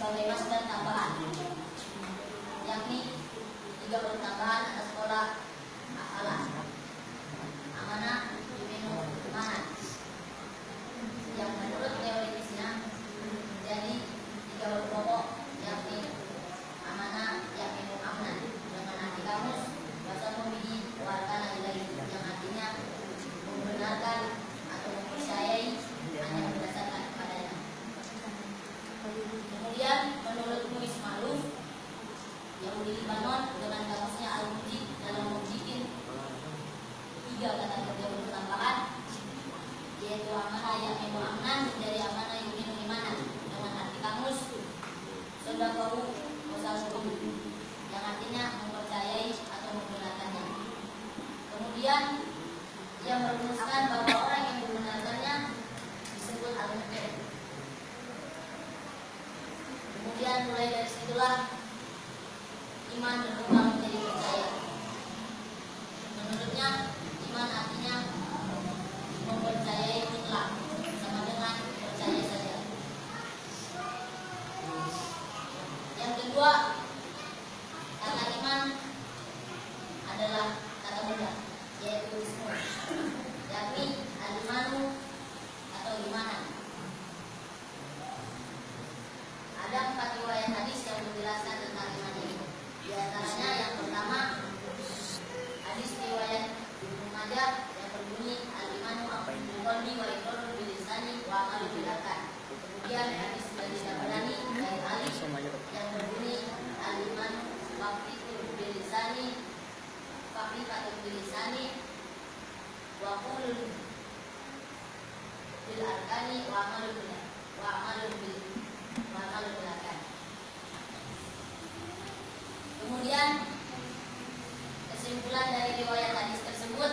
sebagai masdar tambahan, yakni 3 huruf tambahan atas pola afalah. Amanah yuminu amanah, yang menurut teoritisnya menjadi 3 huruf pokok, yakni amanah yuminu amnan, dengan arti kamus bahasa memilih warga ilahi, yang artinya membenarkan atau mempercayai hanya berdasarkan kepadanya. Kemudian menurut Muis Ma'ruf Yahudi Libanon dengan kamusnya Al-Mujid dalam Mujidin 3 kata kerja tambahan, yaitu amanah yuminu amnan menjadi amanah yuminu imanan, dengan arti kamus sodaqahu wasaluhu, yang artinya mempercayai atau membenarkannya. Kemudian ia merumuskan bahwa orang yang membenarkannya disebut al-mu'min. Kemudian mulai dari situlah iman berkembang menjadi percaya. Menurutnya iman artinya mempercayai mutlak, sama dengan percaya saja. Yang kedua, kata iman adalah kata mudah, yaitu ismu, yakni al-imanu atau imanan. Ada 4 riwayat hadis yang menjelaskan tentang iman ini. Di antaranya yang pertama, hadis riwayat Ibnu Majah yang berbunyi al-imanu aqdul qalbi wa iqrarul bil lisani wa amalul bil arkan. Kemudian hadis dari Tabrani dari Ali yang berbunyi al-imanu waqtul bil lisani faqiqatul bil lisani wa qulul bil arkani wa amalul bil arkan. Kemudian kesimpulan dari riwayat hadis tersebut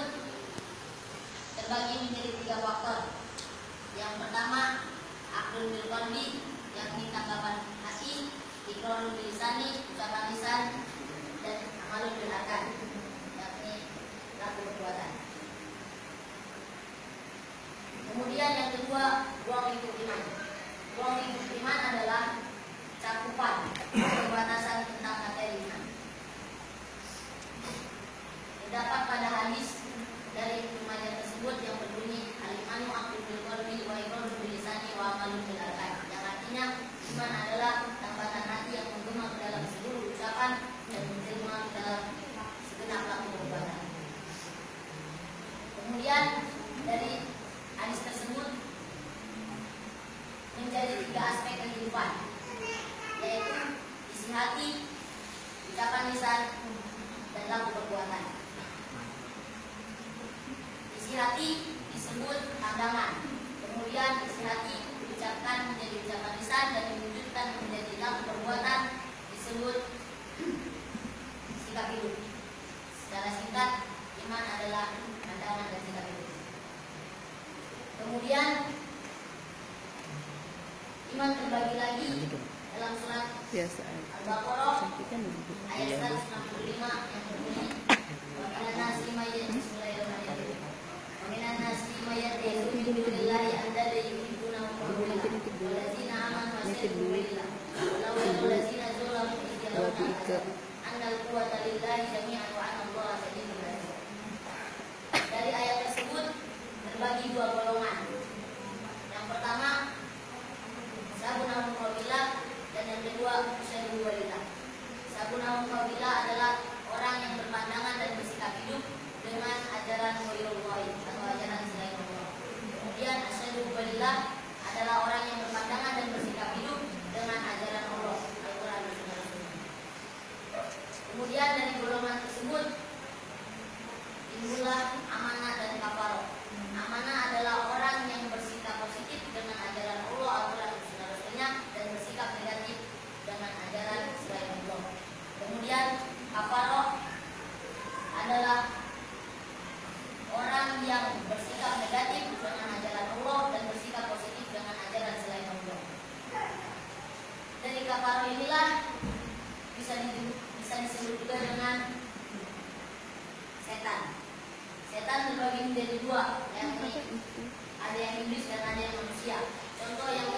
terbagi menjadi 3 faktor. Yang pertama, aqdul bil qalbi, yakni tanggapan hati, iqrarul bil lisani, ucapan lisan, dan amalul bil arkan, yakni laku perbuatan. Kemudian yang kedua, ruang lingkup iman. Ruang lingkup iman adalah cakupan pembatasan tentang materi iman. Terdapat pada hadis dari Ibnu Majah tersebut yang berbunyi al-imanu aqdul bil qalbi wa iqrarul bil lisani wa amalul bil arkan, yang artinya iman adalah tambatan hati yang menggema dalam seluruh ucapan dan menjelma dalam segenap laku perbuatan. Kemudian dari hadis tersebut menjadi 3 aspek kehidupan, yaitu isi hati, ucapan lisan, dan laku perbuatan. Isi hati disebut pandangan, kemudian isi hati diucapkan menjadi ucapan lisan dan diwujudkan menjadi laku perbuatan disebut sikap hidup. Secara singkat, iman adalah pandangan dan sikap hidup. Kemudian iman terbagi lagi dalam surat Al-Baqarah ayat 165 yang berbunyi wa minan nasi may yad'u billahi andada yuhibbuna wallazina amanu wasyaddu billah walau wallazina zalamu annal quwwata lillahi jami'an wa anna Allaha shadidul iqab. Dari ayat tersebut terbagi 2 golongan. Yang pertama, sabunahum qabilah, dan yang kedua musyaddu billah. Sabunahum qabilah adalah orang yang berpandangan dan bersikap hidup dengan ajaran ghairullah atau ajaran selain Allah. Kemudian asyaddu billah adalah orang yang berpandangan dan bersikap hidup dengan ajaran Allah, Al-Qur'an dan Sunnah. Kemudian dari golongan tersebut timbullah amanah dan kafaroh. Amanah adalah orang yang bersikap positif dengan ajaran Allah, Al-Qur'an dan Sunnah, dan bersikap negatif dengan ajaran selain Allah. Kemudian kafaroh adalah orang yang bersikap negatif dengan ajaran Allah dan bersikap positif dengan ajaran selain Allah. Dari kafaroh inilah bisa disebut juga dengan setan. Setan terbagi menjadi 2, yakni ada yang iblis dan ada yang manusia. Contoh yang